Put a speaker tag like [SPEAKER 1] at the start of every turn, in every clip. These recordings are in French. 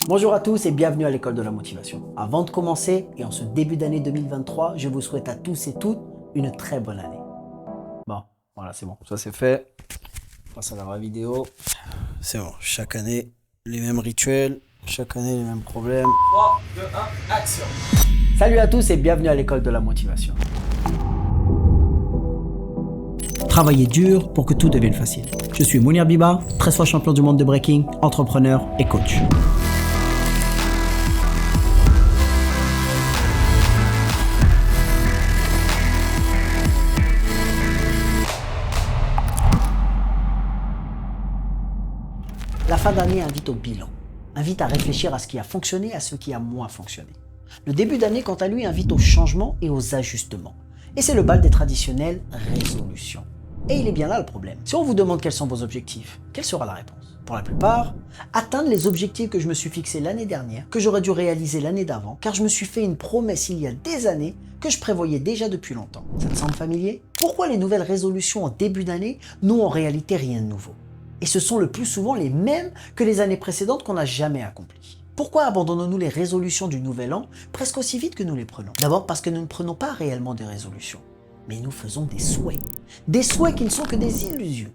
[SPEAKER 1] Bonjour à tous et bienvenue à l'école de la motivation. Avant de commencer et en ce début d'année 2023, je vous souhaite à tous et toutes une très bonne année. Bon, voilà, c'est bon, ça c'est fait. On passe à la vraie vidéo. C'est bon, chaque année, les mêmes rituels, chaque année, les mêmes problèmes. 3, 2, 1, action! Salut à tous et bienvenue à l'école de la motivation. Travaillez dur pour que tout devienne facile. Je suis Mounir Biba, 13 fois champion du monde de breaking, entrepreneur et coach. La fin d'année invite au bilan, invite à réfléchir à ce qui a fonctionné et à ce qui a moins fonctionné. Le début d'année, quant à lui, invite au changement et aux ajustements. Et c'est le bal des traditionnelles résolutions. Et il est bien là le problème. Si on vous demande quels sont vos objectifs, quelle sera la réponse? Pour la plupart, atteindre les objectifs que je me suis fixés l'année dernière, que j'aurais dû réaliser l'année d'avant, car je me suis fait une promesse il y a des années que je prévoyais déjà depuis longtemps. Ça te semble familier? Pourquoi les nouvelles résolutions en début d'année n'ont en réalité rien de nouveau? Et ce sont le plus souvent les mêmes que les années précédentes qu'on n'a jamais accomplies. Pourquoi abandonnons-nous les résolutions du nouvel an presque aussi vite que nous les prenons? D'abord parce que nous ne prenons pas réellement des résolutions, mais nous faisons des souhaits. Des souhaits qui ne sont que des illusions.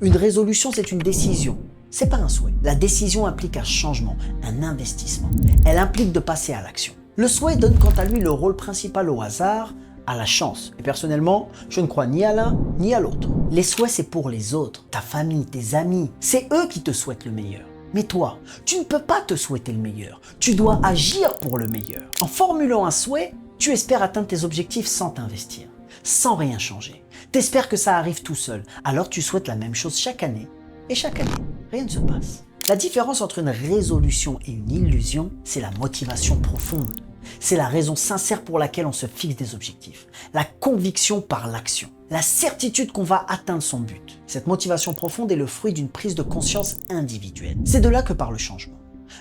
[SPEAKER 1] Une résolution, c'est une décision. C'est pas un souhait. La décision implique un changement, un investissement. Elle implique de passer à l'action. Le souhait donne quant à lui le rôle principal au hasard, à la chance. Et personnellement, je ne crois ni à l'un ni à l'autre. Les souhaits, c'est pour les autres, ta famille, tes amis. C'est eux qui te souhaitent le meilleur. Mais toi, tu ne peux pas te souhaiter le meilleur. Tu dois agir pour le meilleur. En formulant un souhait, tu espères atteindre tes objectifs sans t'investir, sans rien changer. T'espères que ça arrive tout seul. Alors tu souhaites la même chose chaque année. Et chaque année, rien ne se passe. La différence entre une résolution et une illusion, c'est la motivation profonde. C'est la raison sincère pour laquelle on se fixe des objectifs. La conviction par l'action. La certitude qu'on va atteindre son but. Cette motivation profonde est le fruit d'une prise de conscience individuelle. C'est de là que part le changement.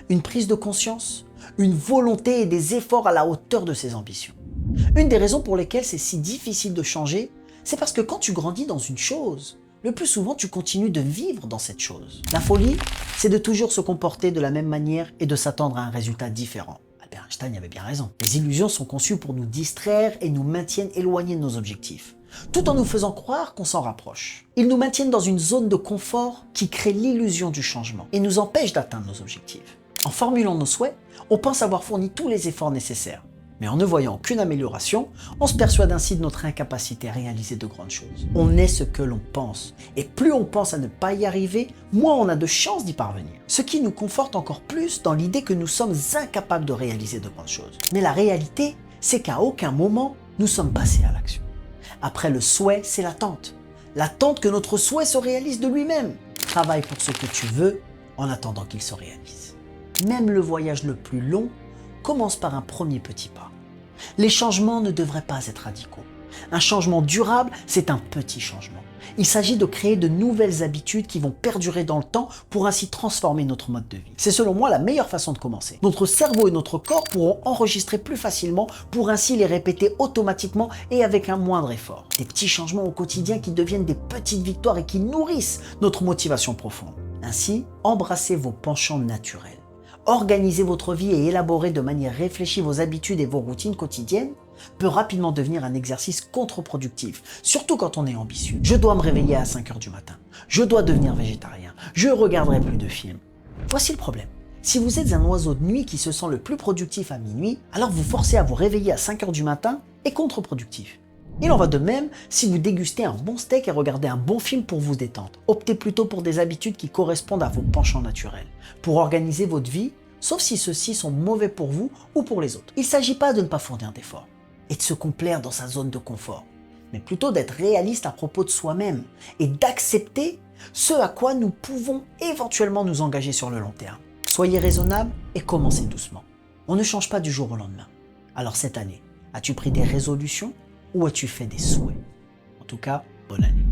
[SPEAKER 1] Une prise de conscience, une volonté et des efforts à la hauteur de ses ambitions. Une des raisons pour lesquelles c'est si difficile de changer, c'est parce que quand tu grandis dans une chose, le plus souvent tu continues de vivre dans cette chose. La folie, c'est de toujours se comporter de la même manière et de s'attendre à un résultat différent. Einstein avait bien raison. Les illusions sont conçues pour nous distraire et nous maintiennent éloignés de nos objectifs, tout en nous faisant croire qu'on s'en rapproche. Ils nous maintiennent dans une zone de confort qui crée l'illusion du changement et nous empêche d'atteindre nos objectifs. En formulant nos souhaits, on pense avoir fourni tous les efforts nécessaires. Mais en ne voyant aucune amélioration, on se persuade ainsi de notre incapacité à réaliser de grandes choses. On est ce que l'on pense. Et plus on pense à ne pas y arriver, moins on a de chances d'y parvenir. Ce qui nous conforte encore plus dans l'idée que nous sommes incapables de réaliser de grandes choses. Mais la réalité, c'est qu'à aucun moment, nous sommes passés à l'action. Après le souhait, c'est l'attente. L'attente que notre souhait se réalise de lui-même. Travaille pour ce que tu veux en attendant qu'il se réalise. Même le voyage le plus long commence par un premier petit pas. Les changements ne devraient pas être radicaux. Un changement durable, c'est un petit changement. Il s'agit de créer de nouvelles habitudes qui vont perdurer dans le temps pour ainsi transformer notre mode de vie. C'est selon moi la meilleure façon de commencer. Notre cerveau et notre corps pourront enregistrer plus facilement pour ainsi les répéter automatiquement et avec un moindre effort. Des petits changements au quotidien qui deviennent des petites victoires et qui nourrissent notre motivation profonde. Ainsi, embrassez vos penchants naturels. Organiser votre vie et élaborer de manière réfléchie vos habitudes et vos routines quotidiennes peut rapidement devenir un exercice contre-productif, surtout quand on est ambitieux. Je dois me réveiller à 5 heures du matin. Je dois devenir végétarien. Je regarderai plus de films. Voici le problème. Si vous êtes un oiseau de nuit qui se sent le plus productif à minuit, alors vous forcer à vous réveiller à 5 heures du matin est contre-productif. Il en va de même si vous dégustez un bon steak et regardez un bon film pour vous détendre. Optez plutôt pour des habitudes qui correspondent à vos penchants naturels, pour organiser votre vie, sauf si ceux-ci sont mauvais pour vous ou pour les autres. Il ne s'agit pas de ne pas fournir d'efforts et de se complaire dans sa zone de confort, mais plutôt d'être réaliste à propos de soi-même et d'accepter ce à quoi nous pouvons éventuellement nous engager sur le long terme. Soyez raisonnable et commencez doucement. On ne change pas du jour au lendemain. Alors cette année, as-tu pris des résolutions ou as-tu fait des souhaits? En tout cas, bonne année.